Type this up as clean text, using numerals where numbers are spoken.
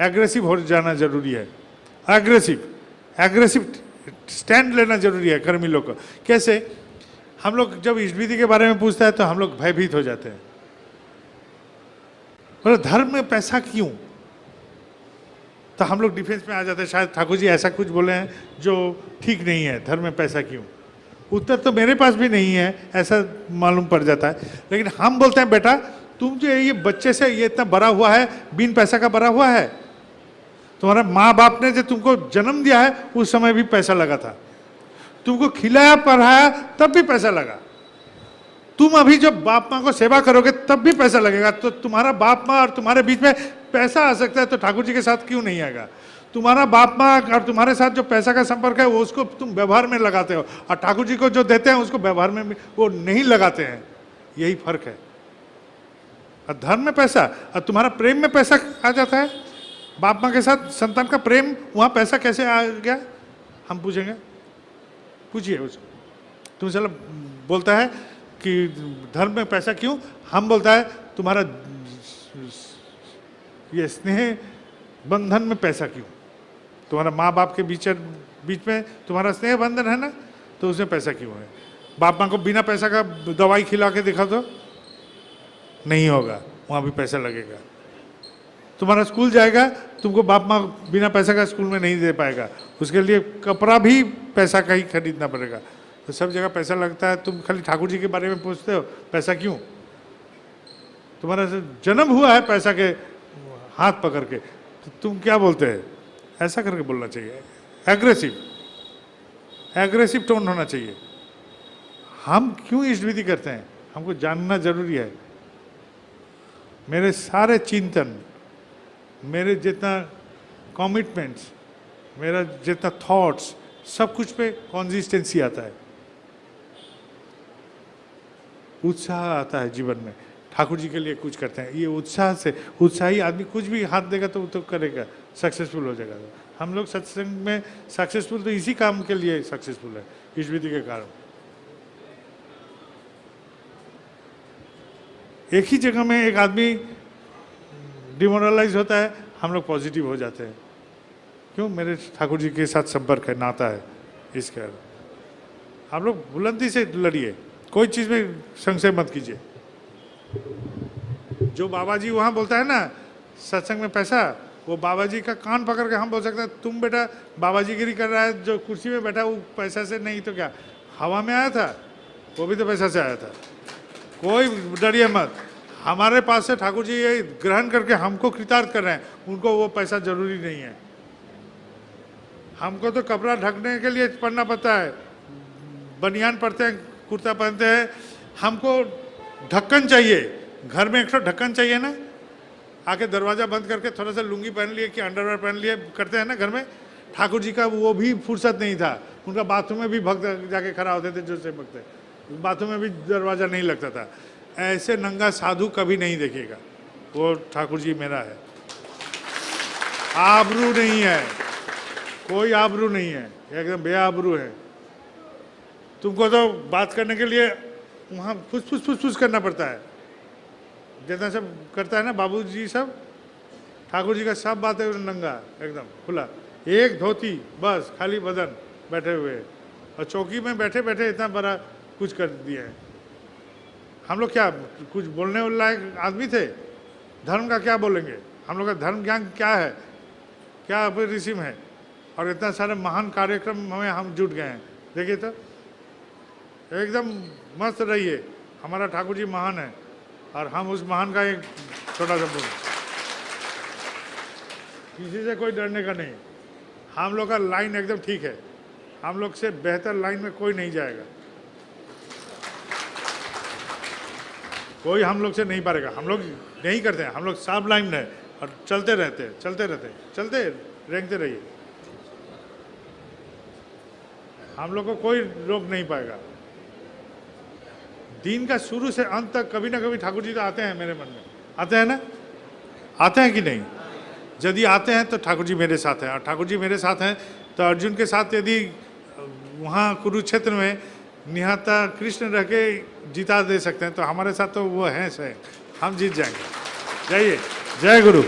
Aggressive हो जाना जरूरी है, एग्रेसिव स्टैंड लेना जरूरी है कर्मी लोग को। कैसे? हम लोग जब ईष्टविधि के बारे में पूछता है तो हम लोग भयभीत हो जाते हैं, बोले धर्म में पैसा क्यों? तो हम लोग डिफेंस में आ जाते हैं, शायद ठाकुर जी ऐसा कुछ बोले हैं जो ठीक नहीं है, धर्म में पैसा क्यों? उत्तर तो मेरे पास भी नहीं है, ऐसा मालूम पड़ जाता है। लेकिन हम बोलते हैं बेटा तुम जो ये बच्चे से ये इतना बड़ा हुआ है, बिन पैसा का बड़ा हुआ है। तुम्हारा माँ बाप ने जो तुमको जन्म दिया है उस समय भी पैसा लगा था, तुमको खिलाया पढ़ाया तब भी पैसा लगा। तुम अभी जब बाप माँ को सेवा करोगे तब भी पैसा लगेगा। तो तुम्हारा बाप माँ और तुम्हारे बीच में पैसा आ सकता है, तो ठाकुर जी के साथ क्यों नहीं आएगा? तुम्हारा बाप माँ और तुम्हारे साथ जो पैसा का संपर्क है वो उसको तुम व्यवहार में लगाते हो, और ठाकुर जी को जो देते हैं उसको व्यवहार में वो नहीं लगाते हैं। यही फर्क है। और धर्म में पैसा और तुम्हारा प्रेम में पैसा आ जाता है। बाप माँ के साथ संतान का प्रेम, वहाँ पैसा कैसे आ गया? हम पूछेंगे, पूछिए उसको। तुम चलो बोलता है कि धर्म में पैसा क्यों? हम बोलता है तुम्हारा ये स्नेह बंधन में पैसा क्यों? तुम्हारा माँ बाप के बीच में तुम्हारा स्नेह बंधन है ना, तो उसमें पैसा क्यों है? बाप माँ को बिना पैसा का दवाई खिला के दिखा दो, नहीं होगा, वहाँ भी पैसा लगेगा। तुम्हारा स्कूल जाएगा, तुमको बाप माँ बिना पैसा का स्कूल में नहीं दे पाएगा, उसके लिए कपड़ा भी पैसा का ही खरीदना पड़ेगा। तो सब जगह पैसा लगता है। तुम खाली ठाकुर जी के बारे में पूछते हो पैसा क्यों? तुम्हारा जन्म हुआ है पैसा के हाथ पकड़ के, तो तुम क्या बोलते हैं? ऐसा करके बोलना चाहिए, एग्रेसिव टोन होना चाहिए। हम क्यों ईष्टविधि करते हैं हमको जानना जरूरी है। मेरे सारे चिंतन, मेरे जितना कमिटमेंट्स, मेरा जितना थॉट्स, सब कुछ पे कंसिस्टेंसी आता है, उत्साह आता है जीवन में। ठाकुर जी के लिए कुछ करते हैं, ये उत्साह से, उत्साही आदमी कुछ भी हाथ देगा तो वो तो करेगा, सक्सेसफुल हो जाएगा। हम लोग सत्संग में सक्सेसफुल तो इसी काम के लिए सक्सेसफुल है, ईष्टविधि के कारण। एक ही जगह में एक आदमी डिमोरलाइज होता है, हम लोग पॉजिटिव हो जाते हैं। क्यों? मेरे ठाकुर जी के साथ संपर्क है, नाता है, इस कारण। आप लोग बुलंदी से लड़िए, कोई चीज़ में संशय मत कीजिए। जो बाबा जी वहाँ बोलता है ना सत्संग में पैसा, वो बाबा जी का कान पकड़ के हम बोल सकते हैं तुम बेटा बाबा जी गिरी कर रहा है, जो कुर्सी में बैठा वो पैसा से नहीं तो क्या हवा में आया था? वो भी तो पैसा से आया था। कोई डरिए मत, हमारे पास से ठाकुर जी ये ग्रहण करके हमको कृतार्थ कर रहे हैं, उनको वो पैसा जरूरी नहीं है। हमको तो कपड़ा ढकने के लिए पहनना पड़ता है, बनियान पहनते हैं, कुर्ता पहनते हैं, हमको ढक्कन चाहिए, घर में एक ढक्कन चाहिए ना। आके दरवाज़ा बंद करके थोड़ा सा लुंगी पहन लिए कि अंडरवेयर पहन लिए, करते हैं ना घर में। ठाकुर जी का वो भी फुर्सत नहीं था, उनका बाथरूम में भी भक्त जाके खड़ा होते थे, जो से भक्त, बाथरूम में भी दरवाज़ा नहीं लगता था। ऐसे नंगा साधु कभी नहीं देखेगा। वो ठाकुर जी मेरा है, आबरू नहीं है, कोई आबरू नहीं है, एकदम बेआबरू है। तुमको तो बात करने के लिए वहाँ फुस करना पड़ता है, जितना सब करता है ना बाबूजी सब। ठाकुर जी का सब बात है नंगा एकदम खुला, एक धोती बस, खाली बदन बैठे हुए, और चौकी में बैठे बैठे इतना बड़ा कुछ कर दिया है। हम लोग क्या कुछ बोलने लायक आदमी थे? धर्म का क्या बोलेंगे? हम लोग का धर्म ज्ञान क्या है, क्या रिसिम है? और इतना सारे महान कार्यक्रम में हम जुट गए हैं। देखिए तो एकदम मस्त रहिए, हमारा ठाकुर जी महान है और हम उस महान का एक छोटा सा बोल। किसी से कोई डरने का नहीं, हम लोग का लाइन एकदम ठीक है, हम लोग से बेहतर लाइन में कोई नहीं जाएगा, कोई हम लोग से नहीं पारेगा। हम लोग नहीं करते हैं, हम लोग सब लाइन है और चलते रहते हैं, चलते रेंगते रहिए, हम लोग को कोई रोक नहीं पाएगा। दिन का शुरू से अंत तक कभी ना कभी ठाकुर जी तो आते हैं मेरे मन में, आते हैं ना, आते हैं कि नहीं? यदि आते हैं तो ठाकुर जी मेरे साथ हैं, और ठाकुर जी मेरे साथ हैं तो अर्जुन के साथ यदि वहाँ कुरुक्षेत्र में निहत्था कृष्ण रह के जिता दे सकते हैं, तो हमारे साथ तो वो हैं, हम जीत जाएंगे। जाइए, जय गुरु।